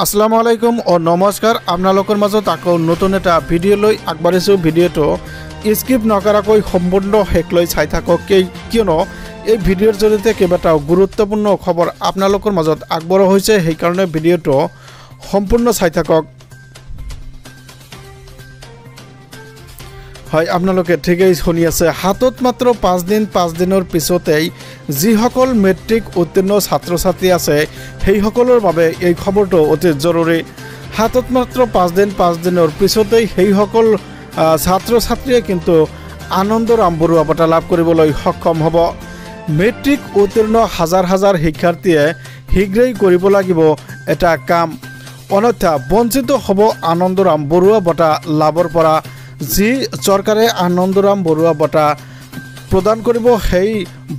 আসসালামু আলাইকুম ও নমস্কাৰ আপোনালোকৰ মাজত আকৌ নতুন এটা ভিডিঅ' লৈ আগবাঢ়িছোঁ। ভিডিঅ'টো স্কিপ নকৰাকৈ সম্পূৰ্ণ শেষ লৈ চাই থাকক, কিয়নো এই ভিডিঅ'ৰ জৰিয়তে কেইবাটাও গুৰুত্বপূৰ্ণ খবৰ আপোনালোকৰ মাজত আগবঢ়োৱা হৈছে। সেইকাৰণে ভিডিঅ'টো সম্পূৰ্ণ চাই থাকক। হয়, আপোনালোকে ঠিকই শুনি আছে। হাতত মাত্ৰ 5 দিনৰ পিছতেই যিসকল মেট্ৰিক উত্তীৰ্ণ ছাত্ৰ ছাত্ৰী আছে সেইসকলৰ বাবে এই খবৰটো অতি জৰুৰী। হাতত মাত্ৰ 5 দিনৰ পিছতেই সেইসকল ছাত্ৰ ছাত্ৰীয়ে কিন্তু আনন্দৰাম বৰুৱা বঁটা লাভ কৰিবলৈ সক্ষম হ'ব। মেট্ৰিক উত্তীৰ্ণ হাজাৰ শিক্ষাৰ্থীয়ে শীঘ্ৰেই কৰিব লাগিব এটা কাম, অন্যথা বঞ্চিত হ'ব আনন্দৰাম বৰুৱা বঁটা লাভৰ পৰা। যি চৰকাৰে আনন্দৰাম বৰুৱা বঁটা প্ৰদান কৰিব সেই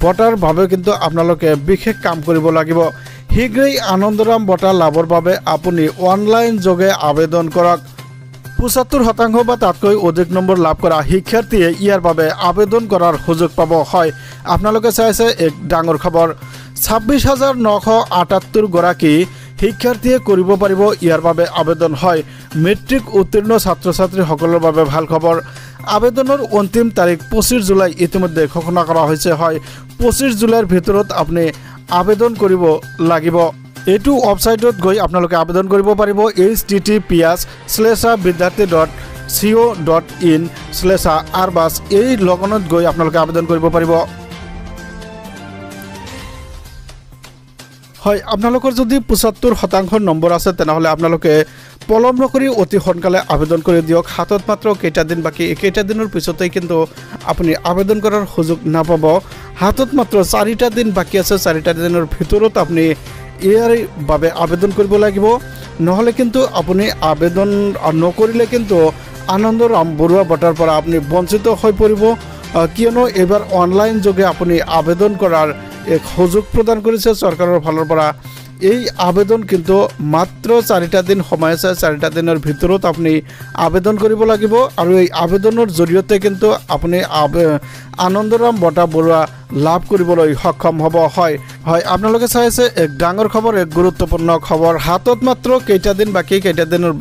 বঁটাৰ বাবে কিন্তু আপোনালোকে বিশেষ কাম কৰিব লাগিব। শীঘ্ৰেই আনন্দৰাম বঁটা লাভৰ বাবে আপুনি অনলাইন যোগে আবেদন কৰক। ৭৫% বা তাতকৈ অধিক নম্বৰ লাভ কৰা শিক্ষাৰ্থীয়ে ইয়াৰ বাবে আবেদন কৰাৰ সুযোগ পাব। হয়, আপোনালোকে চাইছে এক ডাঙৰ খবৰ। ২৬,৯৭৮ গৰাকী শিক্ষাৰ্থীয়ে কৰিব পাৰিব ইয়াৰ বাবে আবেদন। হয়, মেট্ৰিক উত্তীৰ্ণ ছাত্ৰ ছাত্ৰীসকলৰ বাবে ভাল খবৰ। আবেদনৰ অন্তিম তাৰিখ ২৫ জুলাই ইতিমধ্যে ঘোষণা কৰা হৈছে। হয়, ২৫ জুলাইৰ ভিতৰত আপুনি আবেদন কৰিব লাগিব। এইটো ৱেবছাইটত গৈ আপোনালোকে আবেদন কৰিব পাৰিব। https://vidyarthi.co.in/arbas এই লগনত গৈ আপোনালোকে আবেদন কৰিব পাৰিব। হয়, আপোনালোকৰ যদি ৭৫% নম্বৰ আছে তেনেহ'লে আপোনালোকে পলম নকৰি অতি সোনকালে আবেদন কৰি দিয়ক। হাতত মাত্ৰ কেইটা দিন বাকী, কেইটা দিনৰ পিছতেই কিন্তু আপুনি আবেদন কৰাৰ সুযোগ নাপাব। হাতত মাত্ৰ 4টা দিন বাকী আছে। 4টা দিনৰ ভিতৰত আপুনি ইয়াৰ বাবে আবেদন কৰিব লাগিব, নহ'লে কিন্তু আপুনি আবেদন নকৰিলে কিন্তু আনন্দৰাম বৰুৱা বঁটাৰ পৰা আপুনি বঞ্চিত হৈ পৰিব। কিয়নো এইবাৰ অনলাইন যোগে আপুনি আবেদন কৰাৰ এক সুযোগ প্ৰদান কৰিছে চৰকাৰৰ ফালৰ পৰা। এই আবেদন কিন্তু মাত্ৰ 4টা দিন সময় আছে। 4টা দিনৰ ভিতৰত আপুনি আবেদন কৰিব লাগিব আৰু এই আবেদনৰ জৰিয়তে কিন্তু আপুনি আনন্দৰাম বঁটা বৰুৱা লাভ কৰিবলৈ সক্ষম হ'ব। হয়, আপোনালোকে চাই আছে এক ডাঙৰ খবৰ, এক গুৰুত্বপূৰ্ণ খবৰ। হাতত মাত্ৰ কেইটা দিন বাকী, কেইটা দিনৰ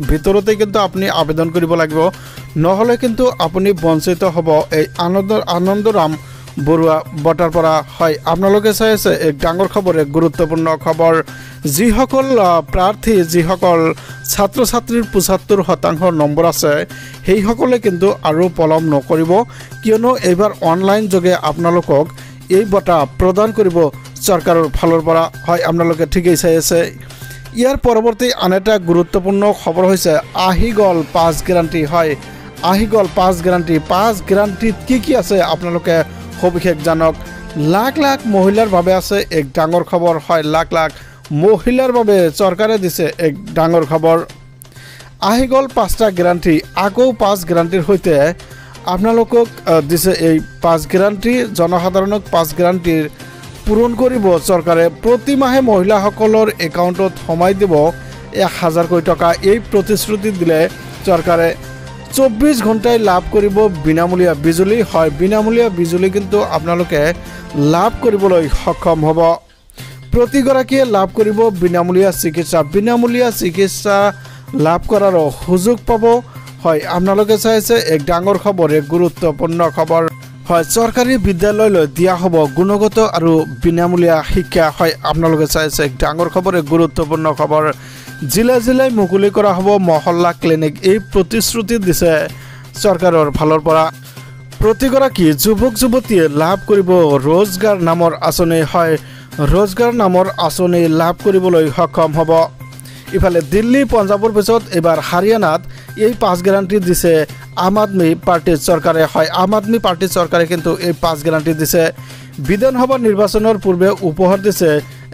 ভিতৰতে কিন্তু আপুনি আবেদন কৰিব লাগিব, নহ'লে কিন্তু আপুনি বঞ্চিত হ'ব এই আনন্দৰাম বৰুৱা বঁটাৰ পৰা। হয়, আপোনালোকে চাই আছে এক ডাঙৰ খবৰ, এক গুৰুত্বপূৰ্ণ খবৰ। যিসকল প্ৰাৰ্থী, যিসকল ছাত্ৰ ছাত্ৰীৰ ৭৫% নম্বৰ আছে সেইসকলে কিন্তু আৰু পলম নকৰিব, কিয়নো এইবাৰ অনলাইন যোগে আপোনালোকক এই বঁটা প্ৰদান কৰিব চৰকাৰৰ ফালৰ পৰা। হয়, আপোনালোকে ঠিকেই চাই আছে। ইয়াৰ পৰৱৰ্তী আন এটা গুৰুত্বপূৰ্ণ খবৰ হৈছে আহি গ'ল 5 গেৰাণ্টি। হয়, আহি গ'ল 5 গেৰাণ্টি। 5 গেৰাণ্টিত কি আছে আপোনালোকে সবিশেষ জানক। লাখ মহিলাৰ বাবে আছে এক ডাঙৰ খবৰ। হয়, লাখ মহিলাৰ বাবে চৰকাৰে দিছে এক ডাঙৰ খবৰ। আহি গ'ল 5টা গেৰাণ্টি। আকৌ 5 গেৰাণ্টিৰ সৈতে আপোনালোকক দিছে এই 5 গেৰাণ্টি। জনসাধাৰণক 5 গেৰাণ্টিৰ পূৰণ কৰিব চৰকাৰে। প্ৰতি মাহে মহিলাসকলৰ একাউণ্টত সোমাই দিব 1,000কৈ টকা। এই প্ৰতিশ্ৰুতি দিলে চৰকাৰে। 24 ঘণ্টাই লাভ কৰিব বিনামূলীয়া বিজুলী। হয়, বিনামূলীয়া বিজুলী কিন্তু আপোনালোকে লাভ কৰিবলৈ সক্ষম হ'ব। প্ৰতিগৰাকীয়ে লাভ কৰিব বিনামূলীয়া চিকিৎসা। বিনামূলীয়া চিকিৎসা লাভ কৰাৰ সুযোগ পাব। হয়, আপোনালোকে চাইছে এক ডাঙৰ খবৰ, এক গুৰুত্বপূৰ্ণ খবৰ। হয়, চৰকাৰী বিদ্যালয়লৈ দিয়া হ'ব গুণগত আৰু বিনামূলীয়া শিক্ষা। হয়, আপোনালোকে চাইছে এক ডাঙৰ খবৰ, এক গুৰুত্বপূৰ্ণ খবৰ। জিলাই মুকলি কৰা হ'ব মহল্লা ক্লিনিক। এই প্ৰতিশ্ৰুতি দিছে চৰকাৰৰ ফালৰ পৰা। প্ৰতিগৰাকী যুৱক যুৱতীয়ে লাভ কৰিব ৰোজগাৰ নামৰ আঁচনি। হয়, ৰোজগাৰ নামৰ আঁচনি লাভ কৰিবলৈ সক্ষম হ'ব। ইফালে দিল্লী পঞ্জাৱৰ পিছত এইবাৰ হাৰিয়ানাত এই 5 গেৰাণ্টি দিছে আম আদমি পাৰ্টিৰ চৰকাৰে। হয়, আম আদমি পাৰ্টিৰ চৰকাৰে কিন্তু এই 5 গেৰাণ্টি দিছে। বিধানসভা নিৰ্বাচনৰ পূৰ্বে উপহাৰ দিছে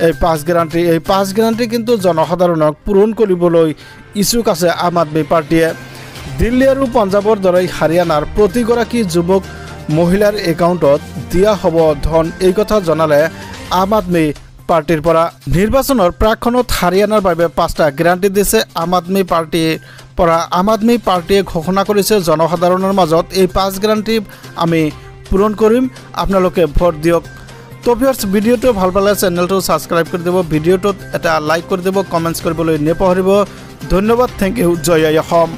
এই 5 গেৰাণ্টি। এই 5 গেৰাণ্টি কিন্তু জনসাধাৰণক পূৰণ কৰিবলৈ ইচ্ছুক আছে আম আদমি পাৰ্টিয়ে। দিল্লী আৰু পঞ্জাৱৰ দৰে হাৰিয়ানাৰ প্ৰতিগৰাকী যুৱক মহিলাৰ একাউণ্টত দিয়া হ'ব ধন। এই কথা জনালে আম আদমি পাৰ্টিৰ পৰা। নিৰ্বাচনৰ প্ৰাকখনত হাৰিয়ানাৰ বাবে 5টা গেৰাণ্টি দিছে আম আদমি পাৰ্টিৰ পৰা। আম আদমি পাৰ্টিয়ে ঘোষণা কৰিছে জনসাধাৰণৰ মাজত এই 5 গেৰাণ্টি আমি পূৰণ কৰিম, আপোনালোকে ভোট দিয়ক। তো ভিউয়াৰ্ছ ভিডিঅ'টো ভাল পালে চেনেলটো ছাবস্ক্ৰাইব কৰি দিব ভিডিঅ'টোত এটা লাইক কৰি দিব কমেণ্টছ কৰিবলৈ নেপাহৰিব ধন্যবাদ থেংক ইউ জয় আই অসম